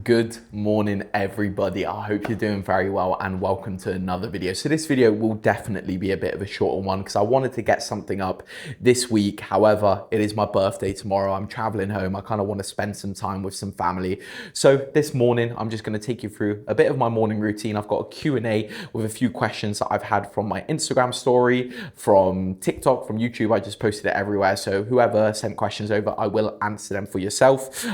Good morning, everybody. I hope you're doing very well and welcome to another video. So this video will definitely be a bit of a shorter one because I wanted to get something up this week. However, it is my birthday tomorrow. I'm traveling home. I kind of want to spend some time with some family. So this morning, I'm just going to take you through a bit of my morning routine. I've got a Q&A with a few questions that I've had from my Instagram story, from TikTok, from YouTube. I just posted it everywhere. So whoever sent questions over, I will answer them for yourself.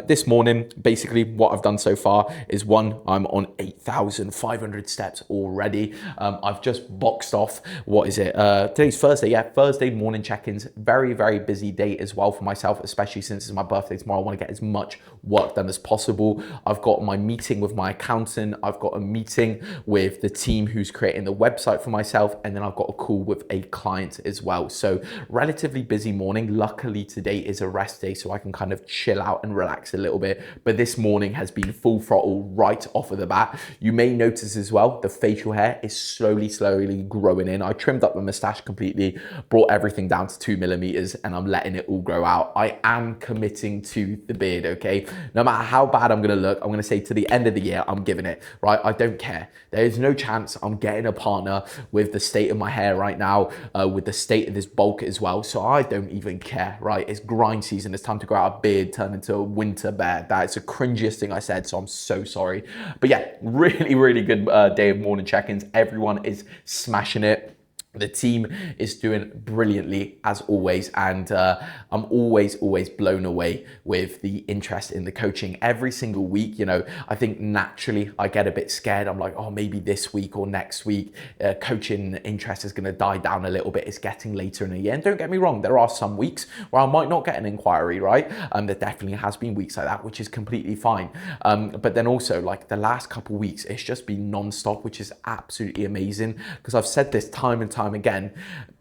This morning, basically what I've done so far is one, I'm on 8,500 steps already. I've just boxed off, what is it? Today's Thursday, yeah, Thursday morning check-ins. Very, very busy day as well for myself, especially since it's my birthday tomorrow. I want to get as much work done as possible. I've got my meeting with my accountant. I've got a meeting with the team who's creating the website for myself. And then I've got a call with a client as well. So relatively busy morning. Luckily today is a rest day, so I can kind of chill out and relax a little bit. But this morning has been full throttle right off of the bat. You may notice as well, the facial hair is slowly growing in. I trimmed up the mustache completely, brought everything down to 2 millimeters, and I'm letting it all grow out. I am committing to the beard, okay? No matter how bad I'm gonna look, I'm gonna say to the end of the year, I'm giving it, right? I don't care. There is no chance I'm getting a partner with the state of my hair right now, with the state of this bulk as well. So I don't even care, right? It's grind season. It's time to grow out a beard, turn into a winter bear. That's the cringiest thing I said, so I'm so sorry. But yeah, really good day of morning check-ins. Everyone is smashing it. The team is doing brilliantly as always, and I'm always blown away with the interest in the coaching every single week. You know, I think naturally I get a bit scared. I'm like, oh, maybe this week or next week coaching interest is going to die down a little bit. It's getting later in the year, and don't get me wrong, there are some weeks where I might not get an inquiry, right? There definitely has been weeks like that, which is completely fine. But then also, like, the last couple of weeks, it's just been non-stop, which is absolutely amazing, because I've said this time and time again.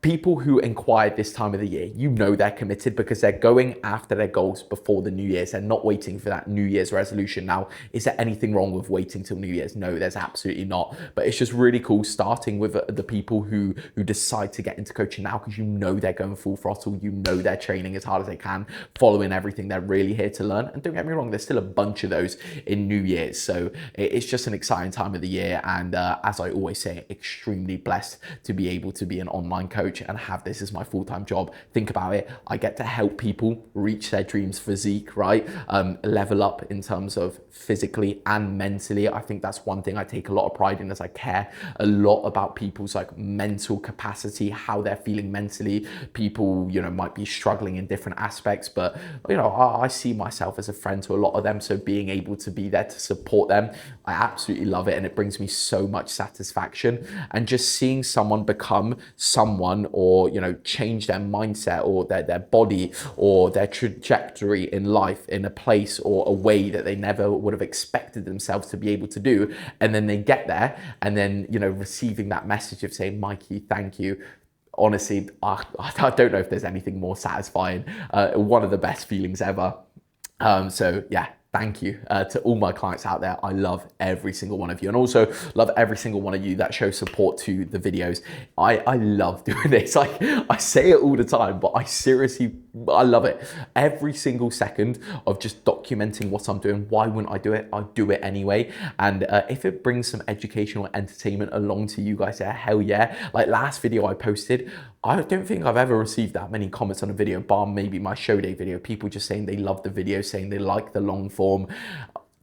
People who inquire this time of the year, you know they're committed because they're going after their goals before the New Year's. They're not waiting for that New Year's resolution. Now, is there anything wrong with waiting till New Year's? No, there's absolutely not. But it's just really cool starting with the people who decide to get into coaching now, because you know they're going full throttle. You know they're training as hard as they can, following everything. They're really here to learn. And don't get me wrong, there's still a bunch of those in New Year's. So it's just an exciting time of the year. And as I always say, extremely blessed to be able to be an online coach and have this as my full-time job. Think about it. I get to help people reach their dreams physique, right? Level up in terms of physically and mentally. I think that's one thing I take a lot of pride in, as I care a lot about people's like mental capacity, how they're feeling mentally. People, you know, might be struggling in different aspects, but you know, I see myself as a friend to a lot of them. So being able to be there to support them, I absolutely love it. And it brings me so much satisfaction. And just seeing someone become someone, or you know, change their mindset or their body or their trajectory in life in a place or a way that they never would have expected themselves to be able to do, and then they get there, and then, you know, receiving that message of saying, Mikey, thank you. Honestly, I don't know if there's anything more satisfying. One of the best feelings ever. So yeah, thank you to all my clients out there. I love every single one of you, and also love every single one of you that show support to the videos. I love doing this. Like, I say it all the time, but I love it. Every single second of just documenting what I'm doing. Why wouldn't I do it? I do it anyway. And if it brings some educational entertainment along to you guys, hell yeah. Like last video I posted, I don't think I've ever received that many comments on a video, bar maybe my show day video. People just saying they love the video, saying they like the long form.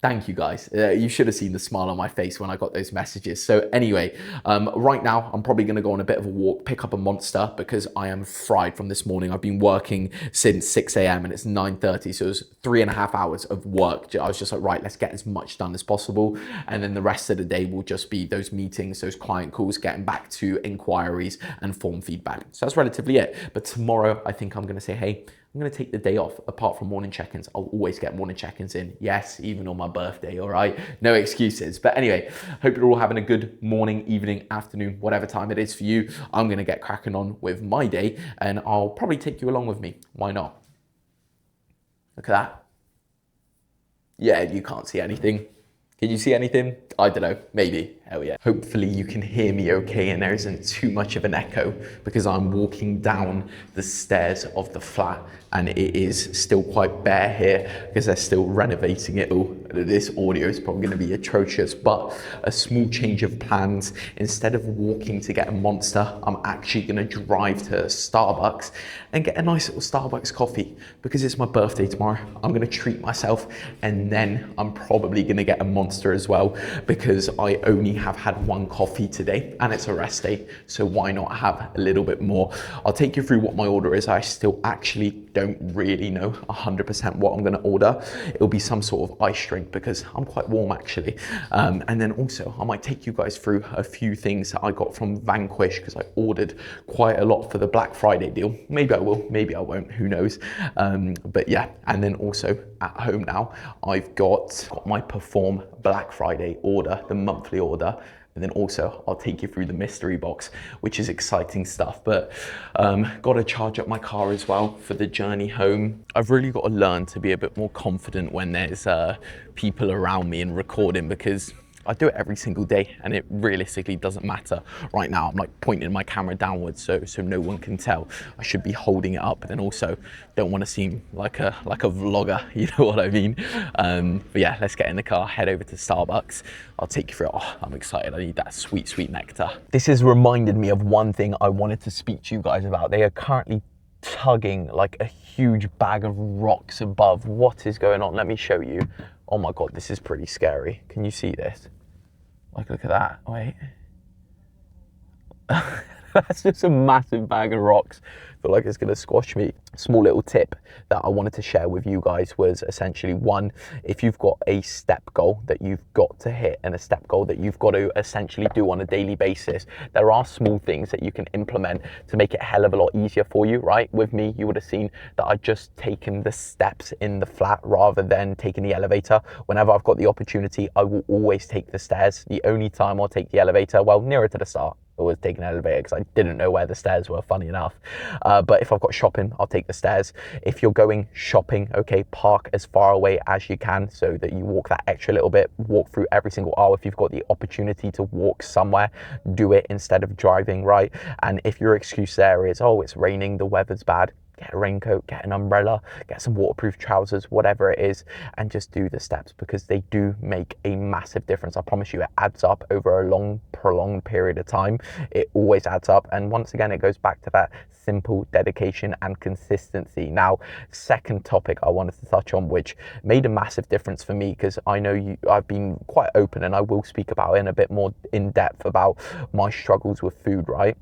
Thank you guys. You should have seen the smile on my face when I got those messages. So anyway, right now I'm probably going to go on a bit of a walk, pick up a monster, because I am fried from this morning. I've been working since 6 a.m. and it's 9:30. So it was 3.5 hours of work. I was just like, right, let's get as much done as possible. And then the rest of the day will just be those meetings, those client calls, getting back to inquiries and form feedback. So that's relatively it. But tomorrow, I think I'm going to say, hey, I'm going to take the day off. Apart from morning check-ins, I'll always get morning check-ins in. Yes, even on my birthday, all right? No excuses. But anyway, hope you're all having a good morning, evening, afternoon, whatever time it is for you. I'm going to get cracking on with my day, and I'll probably take you along with me. Why not? Look at that. Yeah, you can't see anything. Can you see anything? I don't know, maybe, hell yeah. Hopefully you can hear me okay and there isn't too much of an echo, because I'm walking down the stairs of the flat and it is still quite bare here because they're still renovating it all. This audio is probably going to be atrocious, but a small change of plans. Instead of walking to get a Monster, I'm actually going to drive to Starbucks and get a nice little Starbucks coffee because it's my birthday tomorrow. I'm going to treat myself, and then I'm probably going to get a Monster as well because I only have had one coffee today and it's a rest day, so why not have a little bit more? I'll take you through what my order is. I still actually don't really know 100% what I'm going to order. It'll be some sort of ice drink because I'm quite warm actually, and then also I might take you guys through a few things that I got from Vanquish because I ordered quite a lot for the Black Friday deal. Maybe I will, maybe I won't, who knows. But yeah, and then also at home now I've got my Perform Black Friday order, the monthly order. And then also I'll take you through the mystery box, which is exciting stuff. But got to charge up my car as well for the journey home. I've really got to learn to be a bit more confident when there's people around me and recording, because I do it every single day and it realistically doesn't matter. Right now I'm like pointing my camera downwards so no one can tell. I should be holding it up, but then also don't want to seem like a vlogger, you know what I mean? But yeah, let's get in the car, head over to Starbucks. I'll take you through it. Oh, I'm excited. I need that sweet, sweet nectar. This has reminded me of one thing I wanted to speak to you guys about. They are currently tugging like a huge bag of rocks above. What is going on? Let me show you. Oh my God, this is pretty scary. Can you see this? Like, look at that, wait. That's just a massive bag of rocks. I feel like it's gonna squash me. Small little tip that I wanted to share with you guys was essentially, one, if you've got a step goal that you've got to hit and a step goal that you've got to essentially do on a daily basis, there are small things that you can implement to make it a hell of a lot easier for you, right? With me, you would have seen that I'd just taken the steps in the flat rather than taking the elevator. Whenever I've got the opportunity, I will always take the stairs. The only time I'll take the elevator, well, nearer to the start, always taking an elevator because I didn't know where the stairs were, funny enough. But if I've got shopping, I'll take the stairs. If you're going shopping, okay, park as far away as you can so that you walk that extra little bit, walk through every single aisle. If you've got the opportunity to walk somewhere, do it instead of driving, right? And if your excuse there is, oh, it's raining, the weather's bad, get a raincoat, get an umbrella, get some waterproof trousers, whatever it is, and just do the steps because they do make a massive difference. I promise you, it adds up over a long, prolonged period of time. It always adds up. And once again, it goes back to that simple dedication and consistency. Now, second topic I wanted to touch on, which made a massive difference for me, because I know I've been quite open and I will speak about it in a bit more in depth about my struggles with food, right?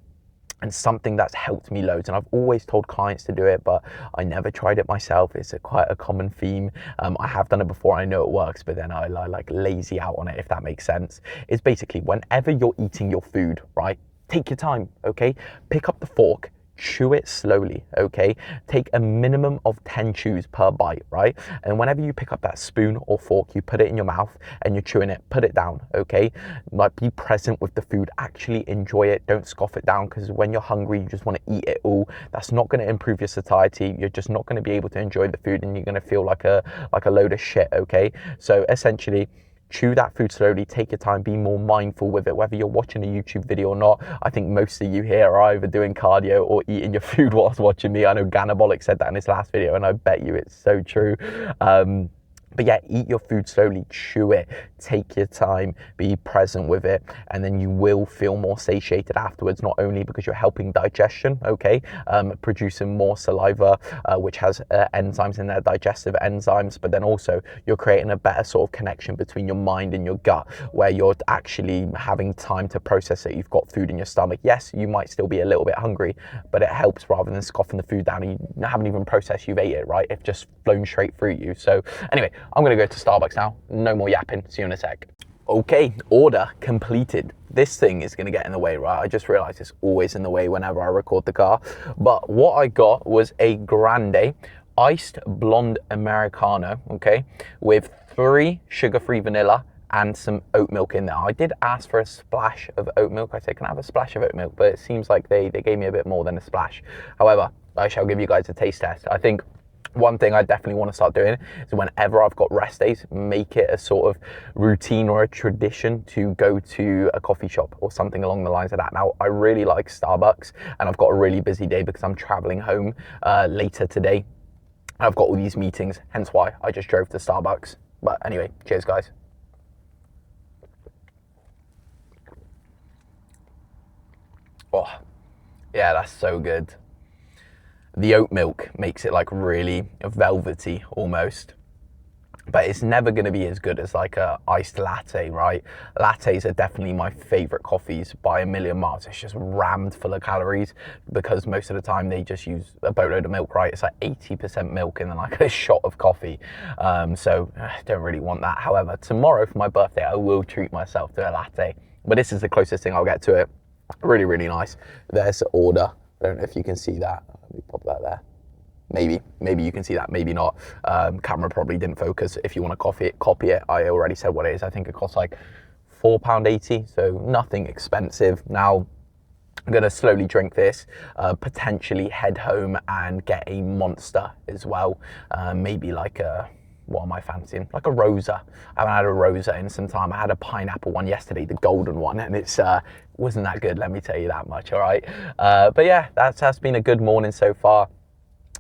And something that's helped me loads, and I've always told clients to do it, but I never tried it myself. It's quite a common theme. I have done it before, I know it works, but then I like lazy out on it, if that makes sense. It's basically whenever you're eating your food, right? Take your time, okay? Pick up the fork, chew it slowly, okay? Take a minimum of 10 chews per bite, right? And whenever you pick up that spoon or fork, you put it in your mouth and you're chewing it, put it down, okay? Like, be present with the food, actually enjoy it, don't scoff it down, because when you're hungry, you just want to eat it all. That's not going to improve your satiety. You're just not going to be able to enjoy the food and you're going to feel like a load of shit, okay? So essentially, chew that food slowly, take your time, be more mindful with it, whether you're watching a YouTube video or not. I think most of you here are either doing cardio or eating your food whilst watching me. I know Ganabolic said that in his last video and I bet you it's so true. But yeah, eat your food slowly, chew it, take your time, be present with it, and then you will feel more satiated afterwards, not only because you're helping digestion, okay, producing more saliva, which has enzymes in there, digestive enzymes, but then also you're creating a better sort of connection between your mind and your gut, where you're actually having time to process it. You've got food in your stomach. Yes, you might still be a little bit hungry, but it helps rather than scoffing the food down and you haven't even processed you've ate it, right? It's just flown straight through you. So anyway, I'm gonna go to Starbucks now. No more yapping. See you in a sec. Okay, order completed. This thing is gonna get in the way, right? I just realized it's always in the way whenever I record the car. But what I got was a grande iced blonde Americano, okay, with 3 sugar-free vanilla and some oat milk in there. I did ask for a splash of oat milk. I said, can I have a splash of oat milk? But it seems like they gave me a bit more than a splash. However, I shall give you guys a taste test. I think one thing I definitely want to start doing is whenever I've got rest days, make it a sort of routine or a tradition to go to a coffee shop or something along the lines of that. Now, I really like Starbucks and I've got a really busy day because I'm traveling home later today. I've got all these meetings, hence why I just drove to Starbucks. But anyway, cheers guys. Oh, yeah, that's so good. The oat milk makes it like really velvety almost. But it's never going to be as good as like a iced latte, right? Lattes are definitely my favorite coffees by a million miles. It's just rammed full of calories because most of the time they just use a boatload of milk, right? It's like 80% milk and then like a shot of coffee. So I don't really want that. However, tomorrow for my birthday, I will treat myself to a latte. But this is the closest thing I'll get to it. Really, really nice. There's the order. I don't know if you can see that. Let me pop that there. Maybe you can see that, maybe not. Camera probably didn't focus. If you want to copy it, I already said what it is. I think it costs like £4.80, so nothing expensive. Now, I'm gonna slowly drink this, potentially head home and get a monster as well. Maybe like a, what am I fancying? Like a Rosa. I haven't had a Rosa in some time. I had a pineapple one yesterday, the golden one, and it's wasn't that good, let me tell you that much, all right? But yeah, that's been a good morning so far.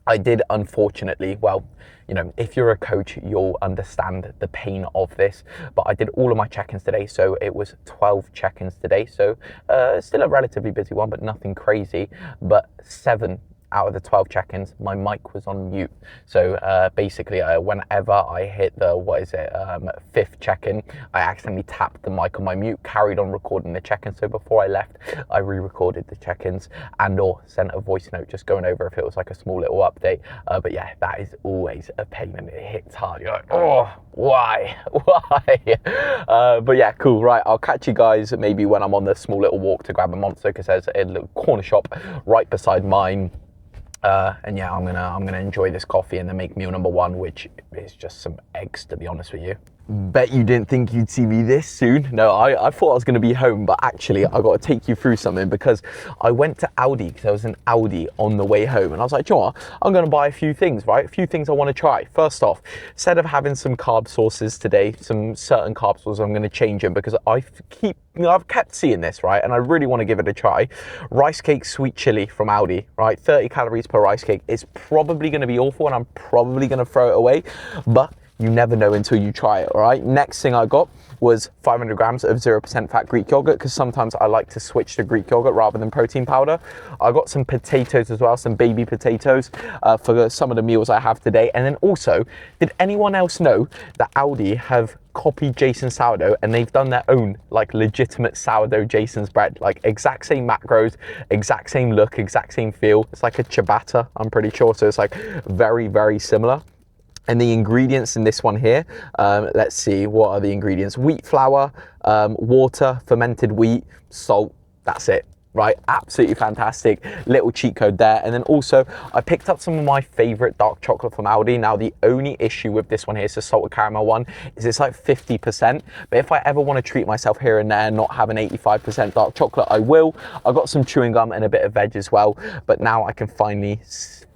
I did, unfortunately, well, you know, if you're a coach, you'll understand the pain of this, but I did all of my check-ins today, so it was 12 check-ins today, so still a relatively busy one, but nothing crazy, but 7 out of the 12 check-ins, my mic was on mute. So basically, whenever I hit the, fifth check-in, I accidentally tapped the mic on my mute, carried on recording the check-in. So before I left, I re-recorded the check-ins and or sent a voice note just going over if it was like a small little update. But yeah, that is always a pain and it hits hard. You're like, oh, why? But yeah, cool. Right, I'll catch you guys maybe when I'm on the small little walk to grab a monster, because there's a little corner shop right beside mine. And yeah, I'm gonna enjoy this coffee and then make meal number 1, which is just some eggs, to be honest with you. Bet you didn't think you'd see me this soon. No, I thought I was gonna be home, but actually I gotta take you through something, because I went to Aldi, because there was an Aldi on the way home, and I was like, you know what? I'm gonna buy a few things, right? A few things I wanna try. First off, instead of having some carb sauces today, some certain carb sauces, I'm gonna change them, because I've kept seeing this, right? And I really wanna give it a try. Rice cake sweet chili from Aldi, right? 30 calories per rice cake. Is probably gonna be awful, and I'm probably gonna throw it away, but you never know until you try it, all right? Next thing I got was 500 grams of 0% fat Greek yogurt, because sometimes I like to switch to Greek yogurt rather than protein powder. I got some potatoes as well, some baby potatoes for some of the meals I have today. And then also, did anyone else know that Aldi have copied Jason's sourdough, and they've done their own like legitimate sourdough Jason's bread, like exact same macros, exact same look, exact same feel. It's like a ciabatta, I'm pretty sure. So it's like very, very similar. And the ingredients in this one here, let's see, what are the ingredients? Wheat flour, water, fermented wheat, salt, that's it, right? Absolutely fantastic. Little cheat code there. And then also, I picked up some of my favorite dark chocolate from Aldi. Now, the only issue with this one here, it's the salted caramel one, is it's like 50%. But if I ever want to treat myself here and there, not have an 85% dark chocolate, I will. I got some chewing gum and a bit of veg as well. But now I can finally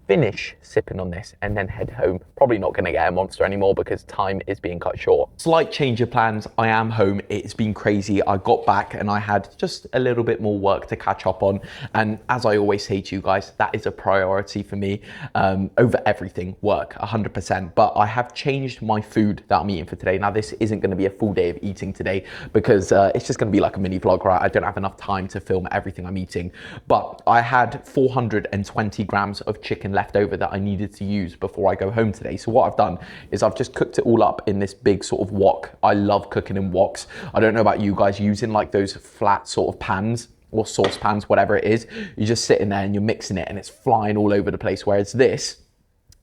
finish sipping on this and then head home. Probably not gonna get a monster anymore because time is being cut short. Slight change of plans. I am home. It's been crazy. I got back and I had just a little bit more work to catch up on. And as I always say to you guys, that is a priority for me over everything, work, 100%. But I have changed my food that I'm eating for today. Now, this isn't gonna be a full day of eating today because it's just gonna be like a mini vlog, right? I don't have enough time to film everything I'm eating. But I had 420 grams of chicken left over that I needed to use before I go home today. So what I've done is I've just cooked it all up in this big sort of wok. I love cooking in woks. I don't know about you guys using like those flat sort of pans or saucepans, whatever it is. You're just sitting there and you're mixing it and it's flying all over the place. Whereas this,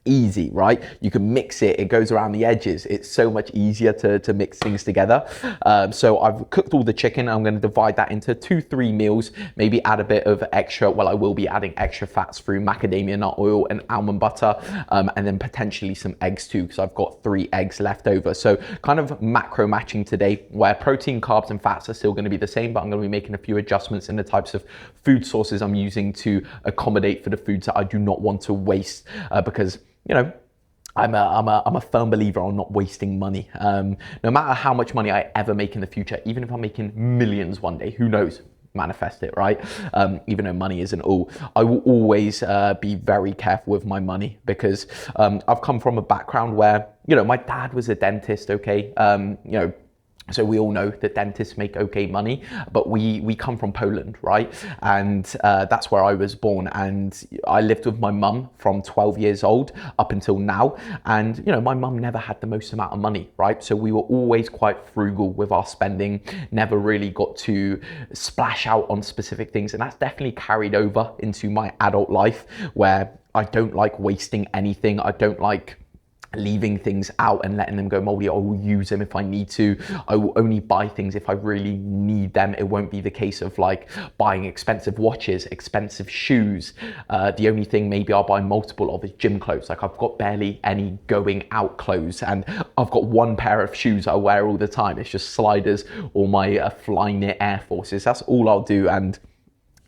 easy, right? You can mix it, it goes around the edges. It's so much easier to mix things together. So I've cooked all the chicken. I'm going to divide that into 2-3 meals, maybe add a bit of extra, well, I will be adding extra fats through macadamia nut oil and almond butter, and then potentially some eggs too, because I've got 3 eggs left over. So kind of macro matching today, where protein, carbs, and fats are still going to be the same, but I'm going to be making a few adjustments in the types of food sources I'm using to accommodate for the foods that I do not want to waste, because you know, I'm a firm believer on not wasting money. No matter how much money I ever make in the future, even if I'm making millions one day, who knows? manifest it, right? Even though money isn't all, I will always be very careful with my money, because I've come from a background where, you know, my dad was a dentist, okay? You know, so we all know that dentists make okay money, but we come from Poland, right? And that's where I was born. And I lived with my mum from 12 years old up until now. And, you know, my mum never had the most amount of money, right? So we were always quite frugal with our spending, never really got to splash out on specific things. And that's definitely carried over into my adult life, where I don't like wasting anything. I don't like leaving things out and letting them go moldy. I will use them if I need to. I will only buy things if I really need them. It won't be the case of like buying expensive watches, expensive shoes. The only thing maybe I'll buy multiple of is gym clothes. Like I've got barely any going out clothes, and I've got one pair of shoes I wear all the time. It's just sliders or my Flyknit Air Forces. That's all I'll do. And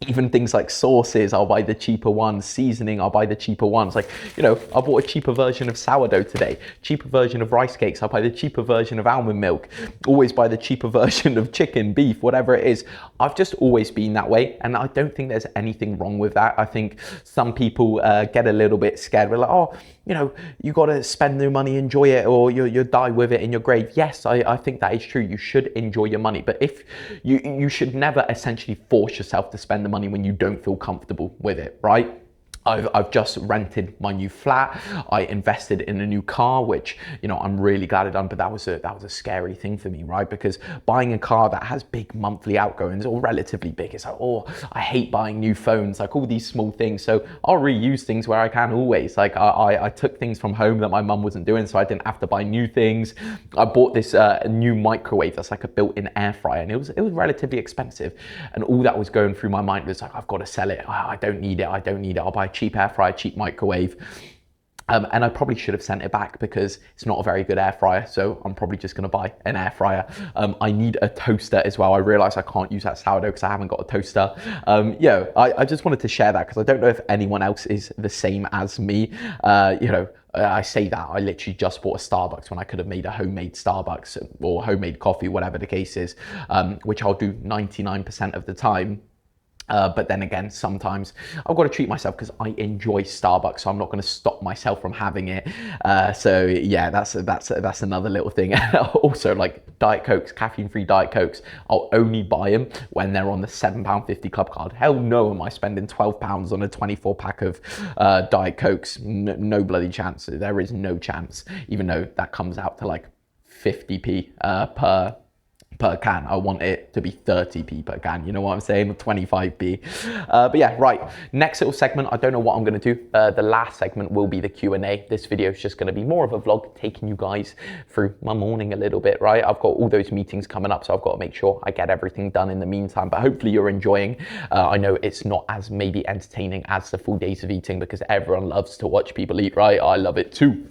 even things like sauces, I'll buy the cheaper ones. Seasoning, I'll buy the cheaper ones. Like, you know, I bought a cheaper version of sourdough today, cheaper version of rice cakes. I'll buy the cheaper version of almond milk. Always buy the cheaper version of chicken, beef, whatever it is. I've just always been that way, and I don't think there's anything wrong with that. I think some people get a little bit scared. We're like, oh, you know, you got to spend the money, enjoy it, or you'll die with it in your grave. Yes, I think that is true. You should enjoy your money, but if you should never essentially force yourself to spend the money when you don't feel comfortable with it, right? I've just rented my new flat. I invested in a new car, which, you know, I'm really glad I done, but that was a scary thing for me, right? Because buying a car that has big monthly outgoings, or relatively big, it's like, oh, I hate buying new phones, like all these small things. So I'll reuse things where I can always. Like I took things from home that my mum wasn't doing, so I didn't have to buy new things. I bought this new microwave that's like a built-in air fryer, and it was relatively expensive. And all that was going through my mind was like, I've got to sell it. I don't need it. I'll buy a cheap air fryer, cheap microwave. And I probably should have sent it back because it's not a very good air fryer. So I'm probably just going to buy an air fryer. I need a toaster as well. I realize I can't use that sourdough because I haven't got a toaster. Yeah, I just wanted to share that because I don't know if anyone else is the same as me. You know, I say that I literally just bought a Starbucks when I could have made a homemade Starbucks or homemade coffee, whatever the case is, which I'll do 99% of the time. But then again, sometimes I've got to treat myself because I enjoy Starbucks, so I'm not going to stop myself from having it. So yeah, that's another little thing. Also, like Diet Cokes, caffeine-free Diet Cokes, I'll only buy them when they're on the £7.50 club card. Hell no, am I spending £12 on a 24-pack of Diet Cokes? No bloody chance. There is no chance, even though that comes out to like 50p per can. I want it to be 30p per can, you know what I'm saying, or 25p. But yeah, right, next little segment, I don't know what I'm going to do. The last segment will be the Q&A. This video is just going to be more of a vlog, taking you guys through my morning a little bit, right? I've got all those meetings coming up, so I've got to make sure I get everything done in the meantime, but hopefully you're enjoying. I know it's not as maybe entertaining as the full days of eating because everyone loves to watch people eat, right? I love it too.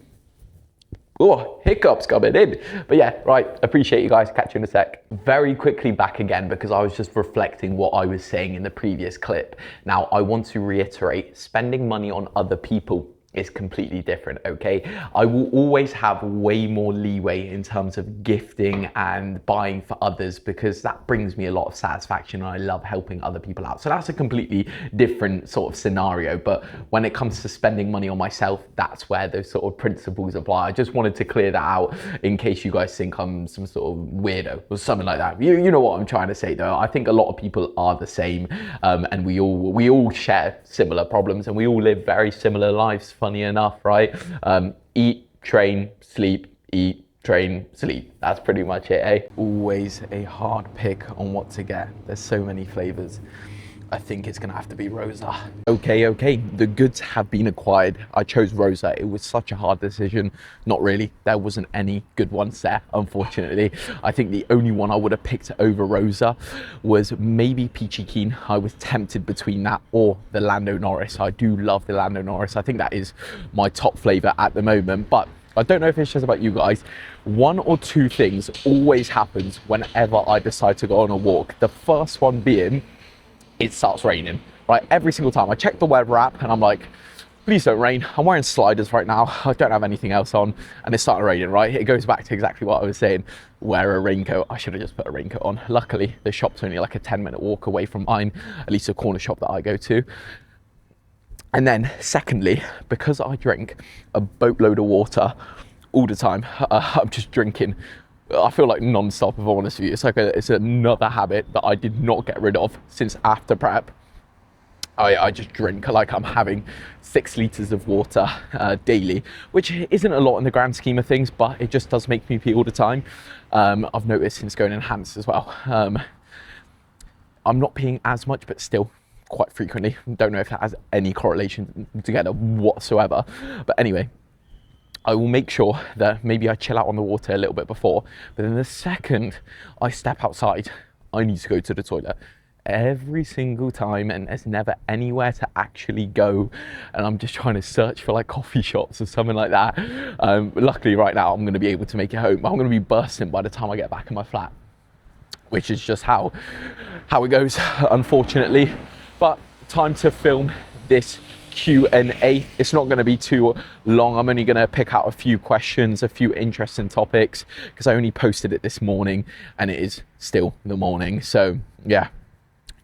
Oh, hiccups coming in. But yeah, right, appreciate you guys. Catch you in a sec. Very quickly back again because I was just reflecting what I was saying in the previous clip. Now, I want to reiterate, spending money on other people is completely different, okay? I will always have way more leeway in terms of gifting and buying for others because that brings me a lot of satisfaction and I love helping other people out. So that's a completely different sort of scenario. But when it comes to spending money on myself, that's where those sort of principles apply. I just wanted to clear that out in case you guys think I'm some sort of weirdo or something like that. You know what I'm trying to say though. I think a lot of people are the same and we all share similar problems and we all live very similar lives. Funny enough, right? Eat, train, sleep, eat, train, sleep. That's pretty much it, eh? Always a hard pick on what to get. There's so many flavors. I think it's gonna have to be Rosa. Okay, the goods have been acquired. I chose Rosa. It was such a hard decision. Not really, there wasn't any good ones there, unfortunately. I think the only one I would have picked over Rosa was maybe Peachy Keen. I was tempted between that or the Lando Norris. I do love the Lando Norris. I think that is my top flavor at the moment, but I don't know if it's just about you guys. One or two things always happens whenever I decide to go on a walk. The first one being, it starts raining, right? Every single time. I check the weather app and I'm like, Please don't rain. I'm wearing sliders right now. I don't have anything else on and it's starting raining, right? It goes back to exactly what I was saying. Wear a raincoat. I should have just put a raincoat on. Luckily, the shop's only like a 10-minute walk away from mine, at least a corner shop that I go to. And then secondly, because I drink a boatload of water all the time, I'm just drinking, I feel like non-stop, if I'm honest with you. It's another habit that I did not get rid of since after prep. I just drink like I'm having 6 liters of water daily, which isn't a lot in the grand scheme of things, but it just does make me pee all the time. I've noticed since going enhanced as well. I'm not peeing as much, but still quite frequently. Don't know if that has any correlation together whatsoever. But anyway, I will make sure that maybe I chill out on the water a little bit before, but then the second I step outside, I need to go to the toilet. Every single time, and there's never anywhere to actually go, and I'm just trying to search for like coffee shops or something like that. Luckily right now I'm going to be able to make it home, but I'm going to be bursting by the time I get back in my flat, which is just how it goes, unfortunately. But time to film this Q&A. It's not going to be too long. I'm only going to pick out a few questions, a few interesting topics, because I only posted it this morning and it is still the morning. So yeah,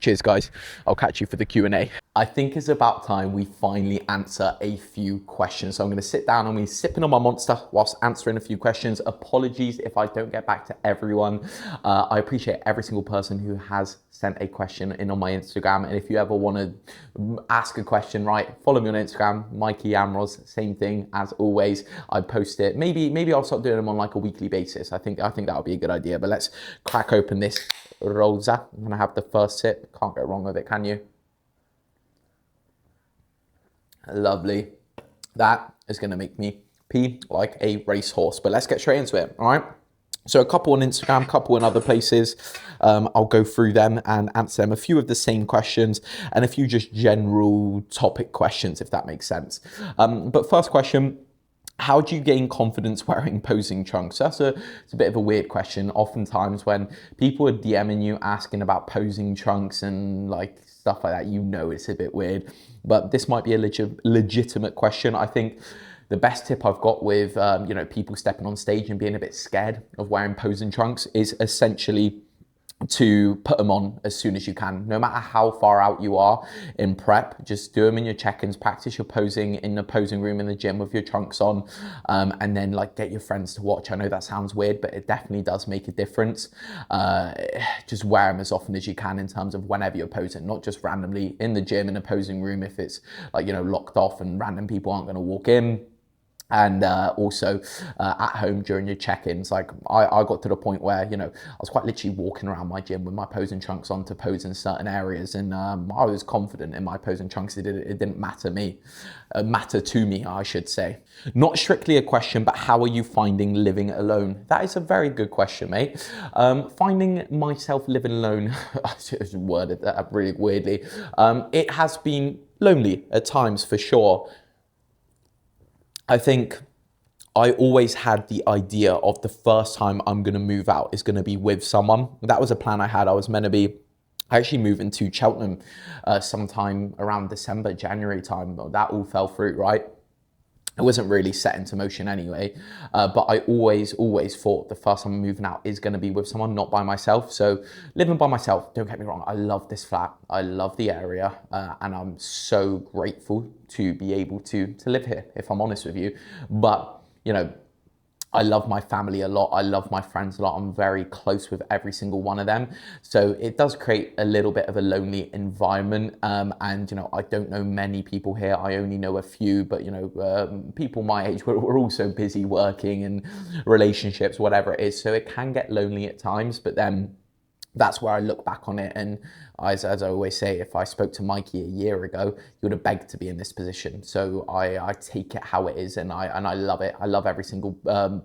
cheers guys, I'll catch you for the Q&A. I think it's about time we finally answer a few questions. So I'm going to sit down and we're sipping on my Monster whilst answering a few questions. Apologies if I don't get back to everyone. I appreciate every single person who has sent a question in on my Instagram. And if you ever want to ask a question, right, follow me on Instagram, Mikey Jamroz, same thing as always. I post it. Maybe I'll start doing them on like a weekly basis. I think that would be a good idea. But let's crack open this Rosa. I'm going to have the first sip. Can't go wrong with it, can you? Lovely. That is going to make me pee like a racehorse, but let's get straight into it. All right. So a couple on Instagram, couple in other places. I'll go through them and answer them. A few of the same questions and a few just general topic questions, if that makes sense. But first question, how do you gain confidence wearing posing trunks? It's a bit of a weird question. Oftentimes when people are DMing you asking about posing trunks and like stuff like that, you know it's a bit weird, but this might be a legitimate question. I think the best tip I've got with people stepping on stage and being a bit scared of wearing posing trunks is essentially to put them on as soon as you can. No matter how far out you are in prep, just do them in your check-ins, practice your posing in the posing room in the gym with your trunks on, and then like get your friends to watch. I know that sounds weird, but it definitely does make a difference. Just wear them as often as you can in terms of whenever you're posing, not just randomly in the gym in a posing room if it's like, locked off and random people aren't going to walk in. And also at home during your check-ins. Like I got to the point where, I was quite literally walking around my gym with my posing trunks on to pose in certain areas. And I was confident in my posing trunks. It didn't matter to me, I should say. Not strictly a question, but how are you finding living alone? That is a very good question, mate. Finding myself living alone, I just worded that really weirdly. It has been lonely at times for sure. I think I always had the idea of the first time I'm going to move out is going to be with someone. That was a plan I had. I was meant to be actually moving to Cheltenham sometime around December, January time. That all fell through, right? It wasn't really set into motion anyway, but I always thought the first time I'm moving out is going to be with someone, not by myself. So living by myself, don't get me wrong, I love this flat, I love the area, and I'm so grateful to be able to live here, if I'm honest with you. But, I love my family a lot. I love my friends a lot. I'm very close with every single one of them. So it does create a little bit of a lonely environment. And, I don't know many people here. I only know a few, but, people my age, we're also busy working and relationships, whatever it is. So it can get lonely at times, but then that's where I look back on it. And as I always say, if I spoke to Mikey a year ago, he would have begged to be in this position. So I take it how it is, and I love it. I love every single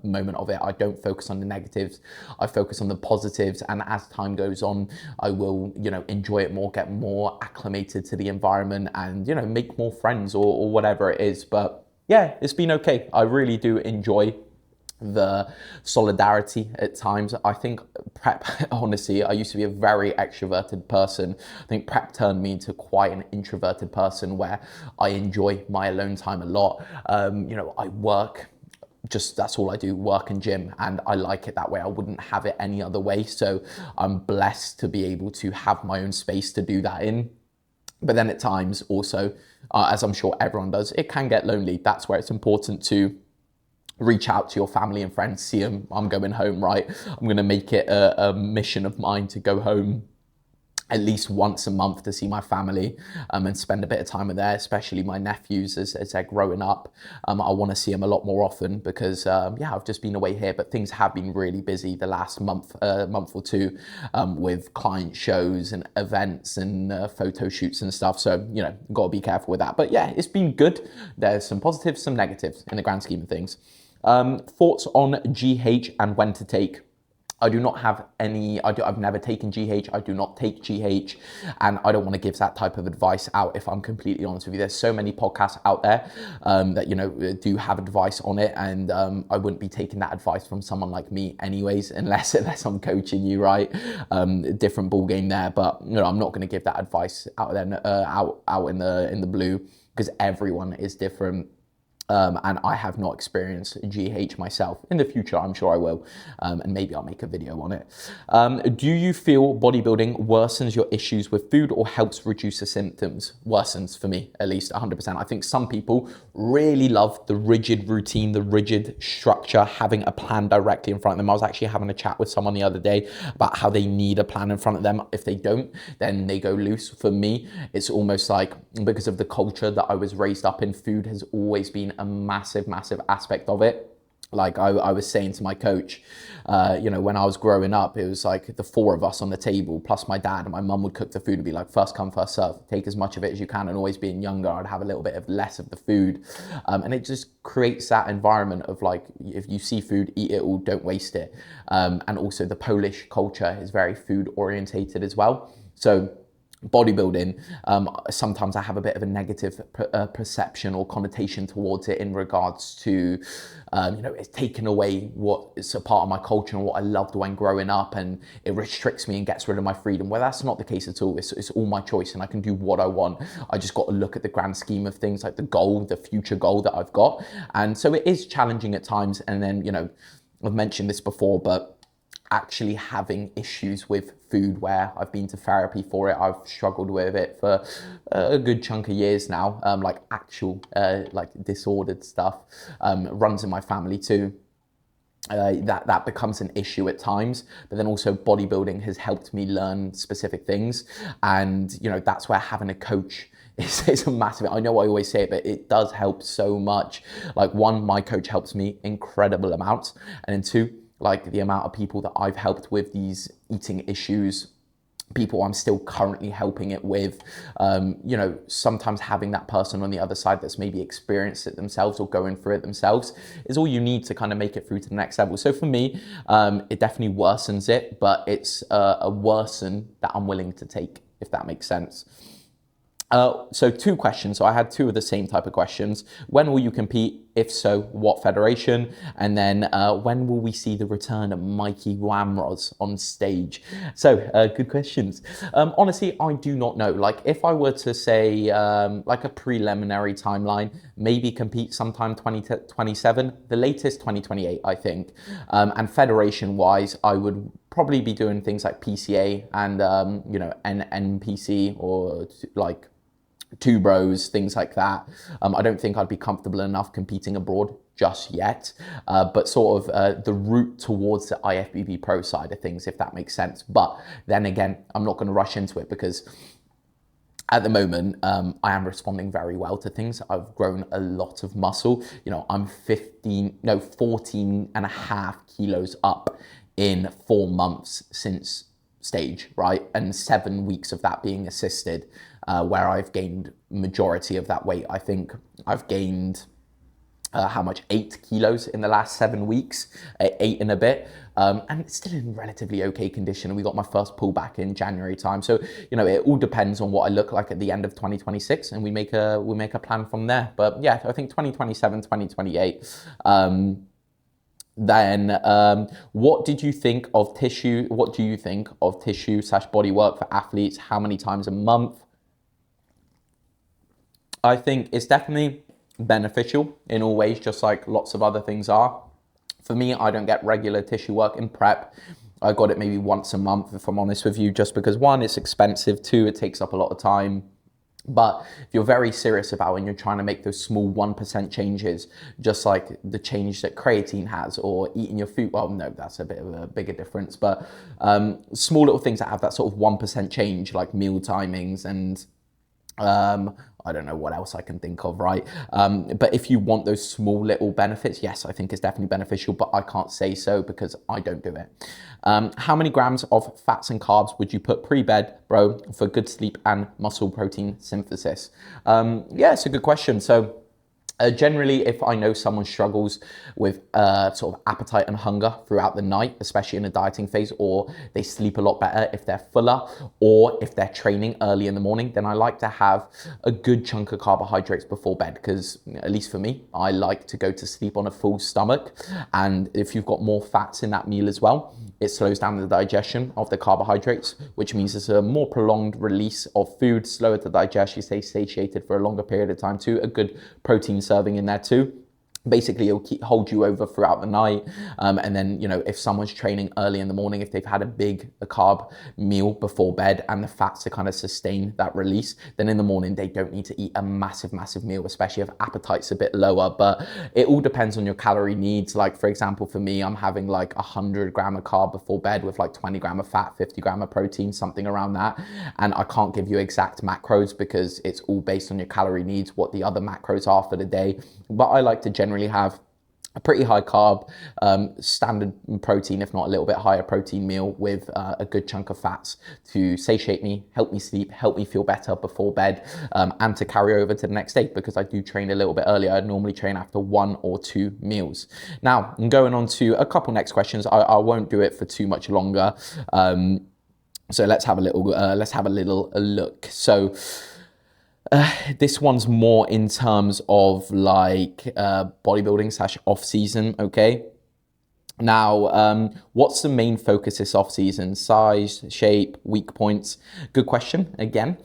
moment of it. I don't focus on the negatives. I focus on the positives. And as time goes on, I will, enjoy it more, get more acclimated to the environment and, make more friends or whatever it is. But yeah, it's been okay. I really do enjoy the solidarity at times. I think prep, honestly, I used to be a very extroverted person. I think prep turned me into quite an introverted person where I enjoy my alone time a lot. I work, just that's all I do, work and gym, and I like it that way. I wouldn't have it any other way. So I'm blessed to be able to have my own space to do that in. But then at times also, as I'm sure everyone does, it can get lonely. That's where it's important to reach out to your family and friends, see them. I'm going home, right? I'm going to make it a mission of mine to go home at least once a month to see my family and spend a bit of time with there, especially my nephews as they're growing up. I want to see them a lot more often because, I've just been away here, but things have been really busy the last month or two with client shows and events and photo shoots and stuff. So, got to be careful with that. But yeah, it's been good. There's some positives, some negatives in the grand scheme of things. Thoughts on GH and when to take? I do not have any, I've never taken GH, I do not take GH, and I don't want to give that type of advice out if I'm completely honest with you. There's so many podcasts out there that, do have advice on it, and I wouldn't be taking that advice from someone like me anyways, unless I'm coaching you, right? Different ball game there, but I'm not going to give that advice out there, out in the blue, because everyone is different. And I have not experienced GH myself. In the future, I'm sure I will, and maybe I'll make a video on it. Do you feel bodybuilding worsens your issues with food or helps reduce the symptoms? Worsens for me, at least 100%. I think some people really love the rigid routine, the rigid structure, having a plan directly in front of them. I was actually having a chat with someone the other day about how they need a plan in front of them. If they don't, then they go loose. For me, it's almost like, because of the culture that I was raised up in, food has always been a massive aspect of it. Like I was saying to my coach, when I was growing up, it was like the four of us on the table, plus my dad, and my mum would cook the food. It'd be like first come, first serve. Take as much of it as you can. And always being younger, I'd have a little bit of less of the food. And it just creates that environment of like, if you see food, eat it all, don't waste it. And also the Polish culture is very food orientated as well. So bodybuilding, sometimes I have a bit of a negative perception or connotation towards it in regards to, it's taken away what is a part of my culture and what I loved when growing up, and it restricts me and gets rid of my freedom. Well, that's not the case at all. It's all my choice and I can do what I want. I just got to look at the grand scheme of things, like the future goal that I've got. And so it is challenging at times. And then, I've mentioned this before, but actually having issues with food where I've been to therapy for it. I've struggled with it for a good chunk of years now, like actual like disordered stuff runs in my family too. That becomes an issue at times, but then also bodybuilding has helped me learn specific things, and that's where having a coach is a massive. I know I always say it, but it does help so much. Like one, my coach helps me incredible amounts, and then two, like the amount of people that I've helped with these eating issues, people I'm still currently helping it with, sometimes having that person on the other side that's maybe experienced it themselves or going through it themselves is all you need to kind of make it through to the next level. So for me, it definitely worsens it, but it's a worsen that I'm willing to take, if that makes sense. So two questions. So I had two of the same type of questions. When will you compete? If so, what federation? And then when will we see the return of Mikey Jamroz on stage? So good questions. Honestly, I do not know. Like if I were to say like a preliminary timeline, maybe compete sometime 2027, the latest 2028, I think. And federation wise, I would probably be doing things like PCA and, NPC or like Two Bros, things like that. I don't think I'd be comfortable enough competing abroad just yet, but sort of the route towards the IFBB Pro side of things, if that makes sense. But then again, I'm not going to rush into it because at the moment, I am responding very well to things. I've grown a lot of muscle. I'm 14 and a half kilos up in 4 months since stage, right? And 7 weeks of that being assisted, where I've gained majority of that weight. I think I've gained how much? 8 kilos in the last 7 weeks, 8 and a bit. And it's still in relatively okay condition. And we got my first pullback in January time. So, it all depends on what I look like at the end of 2026, and we make a plan from there. But yeah, I think 2027, 2028, Then what do you think of tissue slash bodywork for athletes? How many times a month? I think it's definitely beneficial in all ways, just like lots of other things are. For me, I don't get regular tissue work in prep. I got it maybe once a month, if I'm honest with you, just because one, it's expensive, two, it takes up a lot of time. But if you're very serious about it and you're trying to make those small 1% changes, just like the change that creatine has, or eating your food, well, no, that's a bit of a bigger difference, but small little things that have that sort of 1% change, like meal timings and I don't know what else I can think of, right? But if you want those small little benefits, yes, I think it's definitely beneficial, but I can't say so because I don't do it. How many grams of fats and carbs would you put pre-bed, bro, for good sleep and muscle protein synthesis? Yeah, it's a good question. So generally, if I know someone struggles with sort of appetite and hunger throughout the night, especially in a dieting phase, or they sleep a lot better if they're fuller, or if they're training early in the morning, then I like to have a good chunk of carbohydrates before bed, because at least for me, I like to go to sleep on a full stomach. And if you've got more fats in that meal as well, it slows down the digestion of the carbohydrates, which means it's a more prolonged release of food, slower to digest, you stay satiated for a longer period of time too, a good protein serving in there too. Basically, it'll hold you over throughout the night. And then, you know, if someone's training early in the morning, if they've had a carb meal before bed and the fats to kind of sustain that release, then in the morning, they don't need to eat a massive meal, especially if appetite's a bit lower. But it all depends on your calorie needs. Like, for example, for me, I'm having like 100 gram of carb before bed with like 20 gram of fat, 50 gram of protein, something around that. And I can't give you exact macros because it's all based on your calorie needs, what the other macros are for the day. But I like to generally have a pretty high carb, standard protein, if not a little bit higher protein meal with a good chunk of fats to satiate me, help me sleep, help me feel better before bed, and to carry over to the next day, because I do train a little bit earlier. I normally train after 1 or 2 meals. Now, I'm going on to a couple next questions. I won't do it for too much longer. So let's have a little look. So this one's more in terms of like bodybuilding slash off season. Okay. Now, what's the main focus this off season? Size, shape, weak points? Good question again.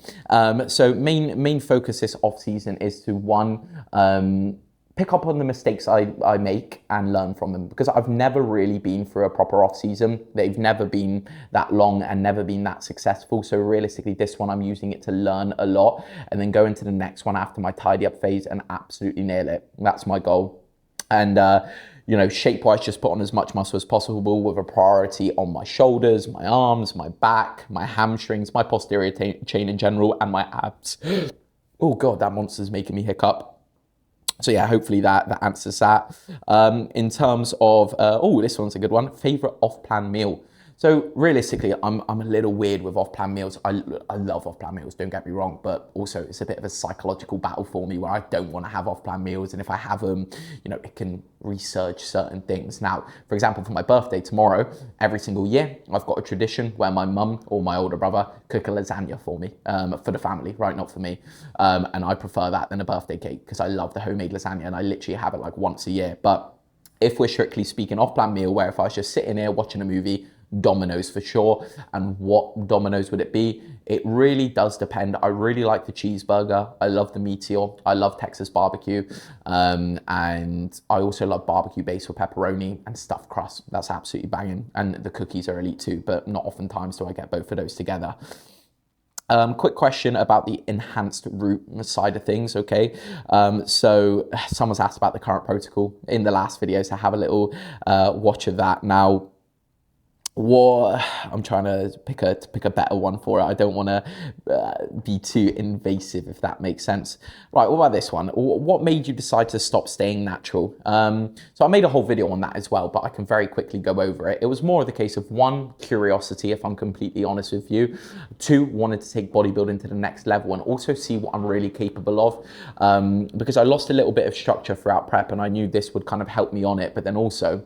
So main focus this off season is to pick up on the mistakes I make and learn from them, because I've never really been through a proper off season. They've never been that long and never been that successful. So realistically, this one I'm using it to learn a lot and then go into the next one after my tidy up phase and absolutely nail it. That's my goal. And you know, shape-wise, just put on as much muscle as possible with a priority on my shoulders, my arms, my back, my hamstrings, my posterior chain in general, and my abs. Oh God, that monster's making me hiccup. So yeah, hopefully that answers that. In terms of, this one's a good one. Favorite off-plan meal. So realistically, I'm a little weird with off-plan meals. I love off-plan meals, don't get me wrong, but also it's a bit of a psychological battle for me where I don't want to have off-plan meals. And if I have them, you know, it can resurge certain things. Now, for example, for my birthday tomorrow, every single year, I've got a tradition where my mum or my older brother cook a lasagna for me, for the family, right? Not for me. And I prefer that than a birthday cake because I love the homemade lasagna and I literally have it like once a year. But if we're strictly speaking off-plan meal, where if I was just sitting here watching a movie, Domino's for sure. And what Domino's would it be? It really does depend. I really like the cheeseburger. I love the Meteor. I love Texas barbecue. And I also love barbecue base with pepperoni and stuffed crust. That's absolutely banging. And the cookies are elite too, but not oftentimes do I get both of those together. Quick question about the enhanced route side of things, okay? So someone's asked about the current protocol in the last video, so have a little watch of that. Now, I'm trying to pick a better one for it. I don't want to be too invasive, if that makes sense. Right, what about this one? What made you decide to stop staying natural? So I made a whole video on that as well, but I can very quickly go over it. It was more of the case of 1, curiosity, if I'm completely honest with you. 2, wanted to take bodybuilding to the next level and also see what I'm really capable of. Because I lost a little bit of structure throughout prep and I knew this would kind of help me on it, but then also,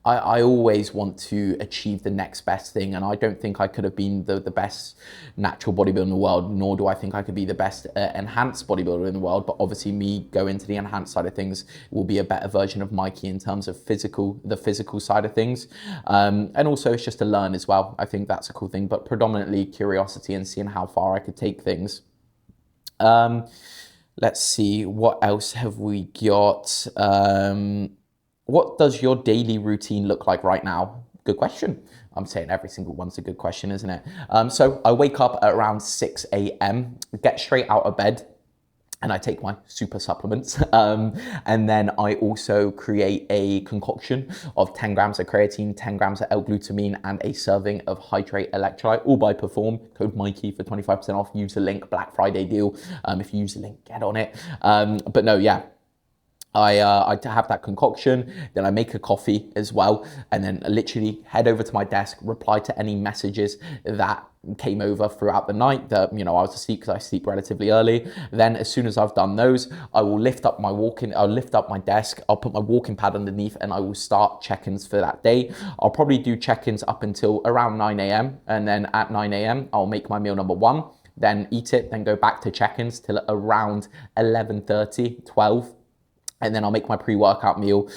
I always want to achieve the next best thing, and I don't think I could have been the best natural bodybuilder in the world, nor do I think I could be the best enhanced bodybuilder in the world. But obviously, me go into the enhanced side of things will be a better version of Mikey in terms of the physical side of things, and also it's just to learn as well. I think that's a cool thing, but predominantly curiosity and seeing how far I could take things. Let's see, what else have we got? What does your daily routine look like right now? Good question. I'm saying every single one's a good question, isn't it? So I wake up at around 6 a.m., get straight out of bed, and I take my super supplements. And then I also create a concoction of 10 grams of creatine, 10 grams of L-glutamine, and a serving of hydrate electrolyte, all by Perform. Code Mikey for 25% off. Use the link, Black Friday deal. If you use the link, get on it. But no, yeah. I have that concoction, then I make a coffee as well, and then literally head over to my desk, reply to any messages that came over throughout the night that, I was asleep because I sleep relatively early. Then as soon as I've done those, I will lift up my desk, I'll put my walking pad underneath, and I will start check-ins for that day. I'll probably do check-ins up until around 9 a.m. and then at 9 a.m. I'll make my meal number 1, then eat it, then go back to check-ins till around 11:30, 12. And then I'll make my pre-workout meal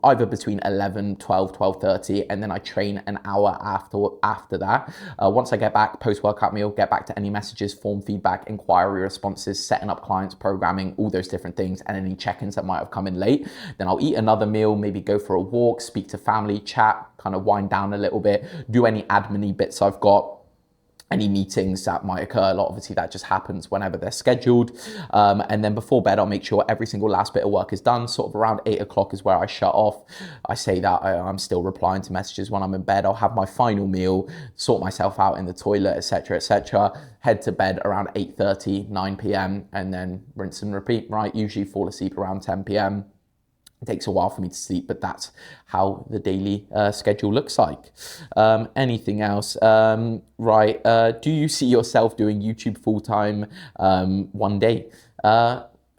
either between 11, 12, 12:30, and then I train an hour after that. Once I get back, post-workout meal, get back to any messages, form feedback, inquiry responses, setting up clients, programming, all those different things, and any check-ins that might have come in late. Then I'll eat another meal, maybe go for a walk, speak to family, chat, kind of wind down a little bit, do any admin-y bits I've got, any meetings that might occur. Obviously that just happens whenever they're scheduled. And then before bed, I'll make sure every single last bit of work is done. Sort of around 8 o'clock is where I shut off. I say that I'm still replying to messages when I'm in bed. I'll have my final meal, sort myself out in the toilet, etc., etc. Head to bed around 8:30, 9 p.m. and then rinse and repeat, right? Usually fall asleep around 10 p.m. It takes a while for me to sleep, but that's how the daily schedule looks like. Anything else? Right. Do you see yourself doing YouTube full-time one day?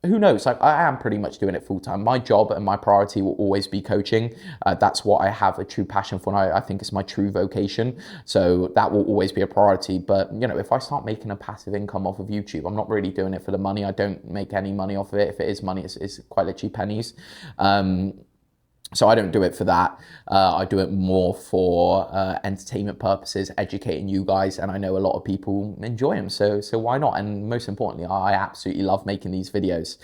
Who knows? I am pretty much doing it full time. My job and my priority will always be coaching. That's what I have a true passion for, and I think it's my true vocation. So that will always be a priority. But if I start making a passive income off of YouTube, I'm not really doing it for the money. I don't make any money off of it. If it is money, it's quite literally pennies. So I don't do it for that. I do it more for entertainment purposes, educating you guys, and I know a lot of people enjoy them, so why not? And most importantly, I absolutely love making these videos.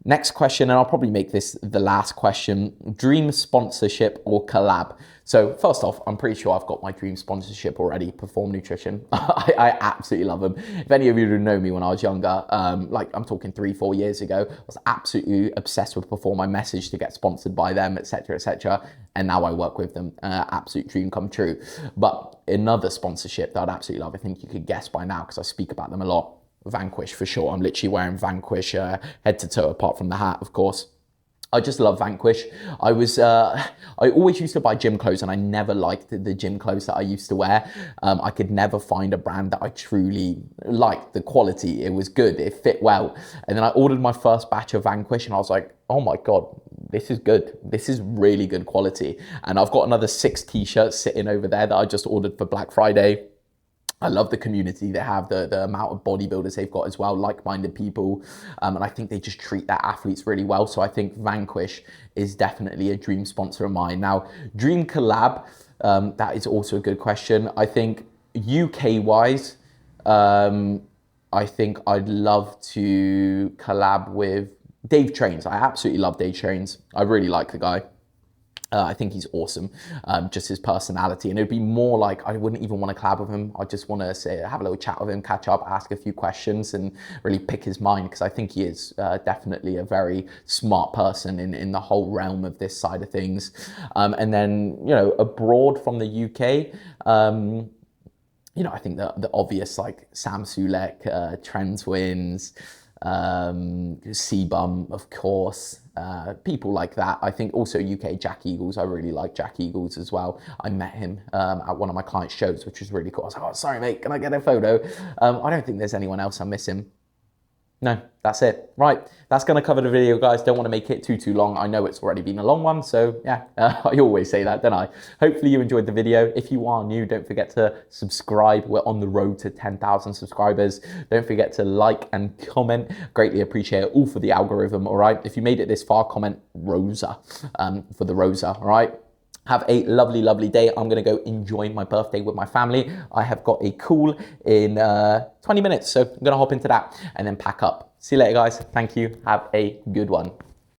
Next question, and I'll probably make this the last question: dream sponsorship or collab? So first off, I'm pretty sure I've got my dream sponsorship already, Perform Nutrition. I absolutely love them. If any of you who know me when I was younger, like I'm talking 3-4 years ago, I was absolutely obsessed with Perform. I messaged to get sponsored by them, etc., etc. And now I work with them. Absolute dream come true. But another sponsorship that I'd absolutely love, I think you could guess by now because I speak about them a lot, Vanquish for sure. I'm literally wearing Vanquish head to toe, apart from the hat, of course. I just love Vanquish. I always used to buy gym clothes, and I never liked the gym clothes that I used to wear. I could never find a brand that I truly liked. The quality, it was good, it fit well. And then I ordered my first batch of Vanquish, and I was like, oh my God, this is good. This is really good quality. And I've got another 6 t-shirts sitting over there that I just ordered for Black Friday. I love the community they have, the amount of bodybuilders they've got as well, like-minded people, and I think they just treat their athletes really well. So I think Vanquish is definitely a dream sponsor of mine. Now, dream collab, that is also a good question. I think UK-wise, I think I'd love to collab with Dave Trains. I absolutely love Dave Trains. I really like the guy. I think he's awesome, just his personality. And it'd be more like, I wouldn't even want to collab with him. I just want to have a little chat with him, catch up, ask a few questions and really pick his mind, because I think he is definitely a very smart person in the whole realm of this side of things. And then, abroad from the UK, I think the obvious, like Sam Sulek, Trend Twins, C-Bum, of course, people like that. I think also UK Jack Eagles. I really like Jack Eagles as well. I met him at one of my client shows, which was really cool. I was like, oh, sorry, mate, can I get a photo? I don't think there's anyone else I'm missing. No, that's it. Right, that's going to cover the video, guys. Don't want to make it too long. I know it's already been a long one, so yeah, I always say that, don't I? Hopefully you enjoyed the video. If you are new, don't forget to subscribe. We're on the road to 10,000 subscribers. Don't forget to like and comment. Greatly appreciate it, all for the algorithm, all right? If you made it this far, comment Rosa for the Rosa, all right? Have a lovely, lovely day. I'm gonna go enjoy my birthday with my family. I have got a call in 20 minutes, so I'm gonna hop into that and then pack up. See you later, guys. Thank you. Have a good one.